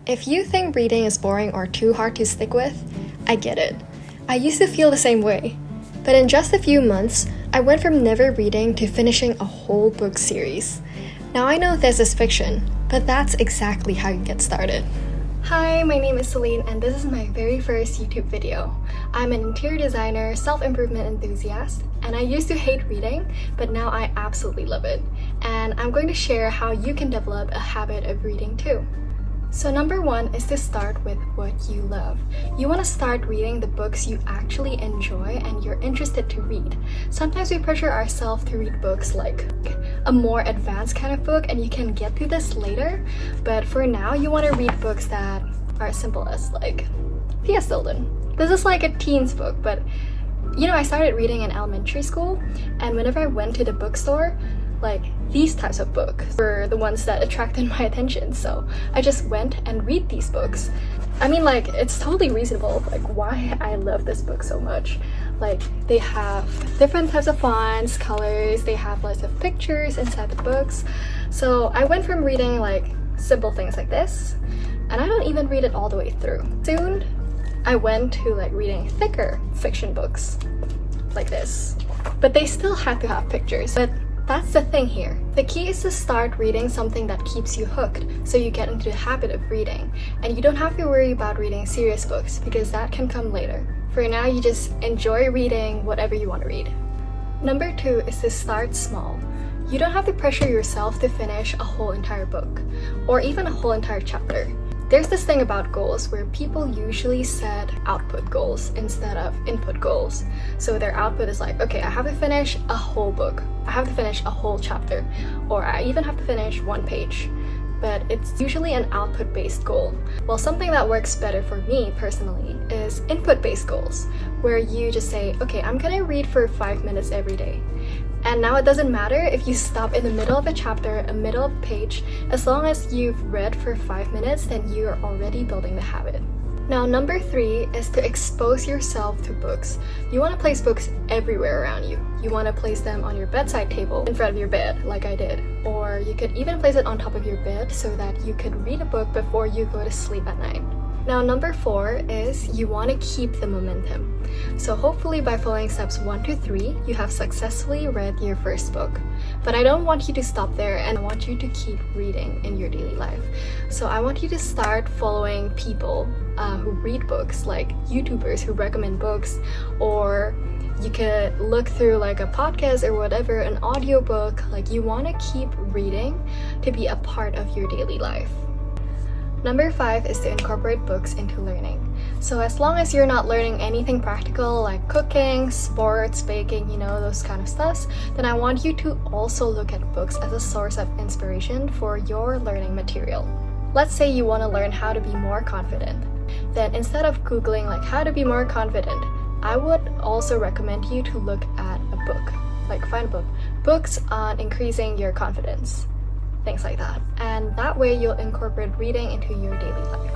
If you think reading is boring or too hard to stick with, I get it. I used to feel the same way. But in just a few months, I went from never reading to finishing a whole book series. Now I know this is fiction, but that's exactly how you get started. Hi, my name is Celine and this is my very first YouTube video. I'm an interior designer, self-improvement enthusiast, and I used to hate reading, but now I absolutely love it. And I'm going to share how you can develop a habit of reading too. So number one is to start with what you love. You want to start reading the books you actually enjoy and you're interested to read. Sometimes we pressure ourselves to read books like a more advanced kind of book and you can get to this later, but for now you want to read books that are as simple as like P.S. Dilden. This is like a teen's book, but I started reading in elementary school, and whenever I went to the bookstore, like these types of books were the ones that attracted my attention, so I just went and read these books. I mean, like, it's totally reasonable, like, why I love this book so much. Like, they have different types of fonts, colors, they have lots of pictures inside the books. So I went from reading like simple things like this, and I don't even read it all the way through. Soon I went to like reading thicker fiction books like this, but they still had to have pictures. But that's the thing here. The key is to start reading something that keeps you hooked, so you get into the habit of reading. And you don't have to worry about reading serious books, because that can come later. For now, you just enjoy reading whatever you want to read. Number two is to start small. You don't have to pressure yourself to finish a whole entire book, or even a whole entire chapter. There's this thing about goals where people usually set output goals instead of input goals. So their output is like, okay, I have to finish a whole book, I have to finish a whole chapter, or I even have to finish one page. But it's usually an output-based goal. Well, something that works better for me personally is input-based goals, where you just say, okay, I'm gonna read for 5 minutes every day. And now it doesn't matter if you stop in the middle of a chapter, a middle of a page, as long as you've read for 5 minutes, then you're already building the habit. Now, number three is to expose yourself to books. You want to place books everywhere around you. You want to place them on your bedside table, in front of your bed, like I did. Or you could even place it on top of your bed so that you could read a book before you go to sleep at night. Now, number four is you want to keep the momentum. So hopefully by following steps 1 to 3, you have successfully read your first book. But I don't want you to stop there, and I want you to keep reading in your daily life. So I want you to start following people who read books, like YouTubers who recommend books, or you could look through like a podcast or whatever, an audiobook. Like, you want to keep reading to be a part of your daily life. Number 5 is to incorporate books into learning. So as long as you're not learning anything practical like cooking, sports, baking, those kind of stuff, then I want you to also look at books as a source of inspiration for your learning material. Let's say you want to learn how to be more confident. Then instead of Googling like how to be more confident, I would also recommend you to look at a book. Like, find a book. Books on increasing your confidence. Things like that. And that way you'll incorporate reading into your daily life.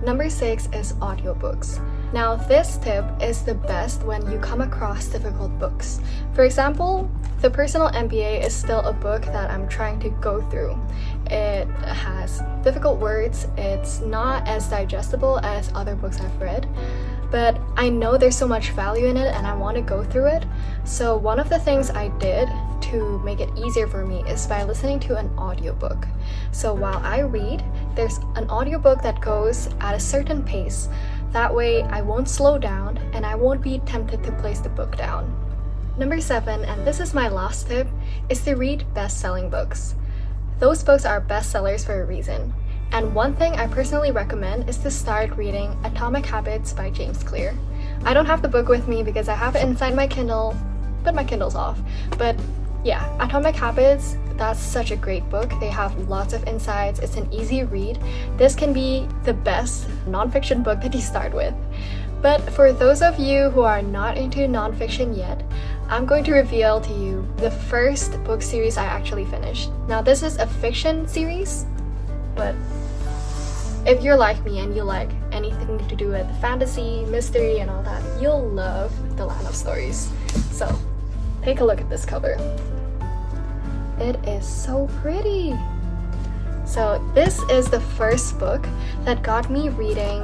Number 6 is audiobooks. Now, this tip is the best when you come across difficult books. For example, The Personal MBA is still a book that I'm trying to go through. It has difficult words, it's not as digestible as other books I've read, but I know there's so much value in it and I want to go through it. So one of the things I did to make it easier for me is by listening to an audiobook. So while I read, there's an audiobook that goes at a certain pace. That way I won't slow down and I won't be tempted to place the book down. Number 7, and this is my last tip, is to read best-selling books. Those books are bestsellers for a reason. And one thing I personally recommend is to start reading Atomic Habits by James Clear. I don't have the book with me because I have it inside my Kindle, but my Kindle's off. But yeah, Atomic Habits, that's such a great book. They have lots of insights. It's an easy read. This can be the best nonfiction book that you start with. But for those of you who are not into nonfiction yet, I'm going to reveal to you the first book series I actually finished. Now, this is a fiction series, but if you're like me and you like anything to do with fantasy, mystery, and all that, you'll love The Land of Stories. So, take a look at this cover. It is so pretty. So this is the first book that got me reading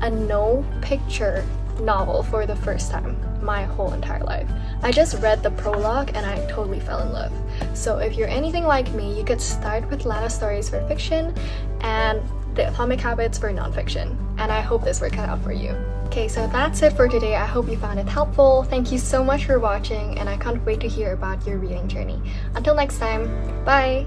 a no picture novel for the first time my whole entire life. I just read the prologue and I totally fell in love. So if you're anything like me, you could start with Lana stories for fiction and the Atomic Habits for nonfiction. And I hope this works out for you. Okay, so that's it for today. I hope you found it helpful. Thank you so much for watching, and I can't wait to hear about your reading journey. Until next time, bye!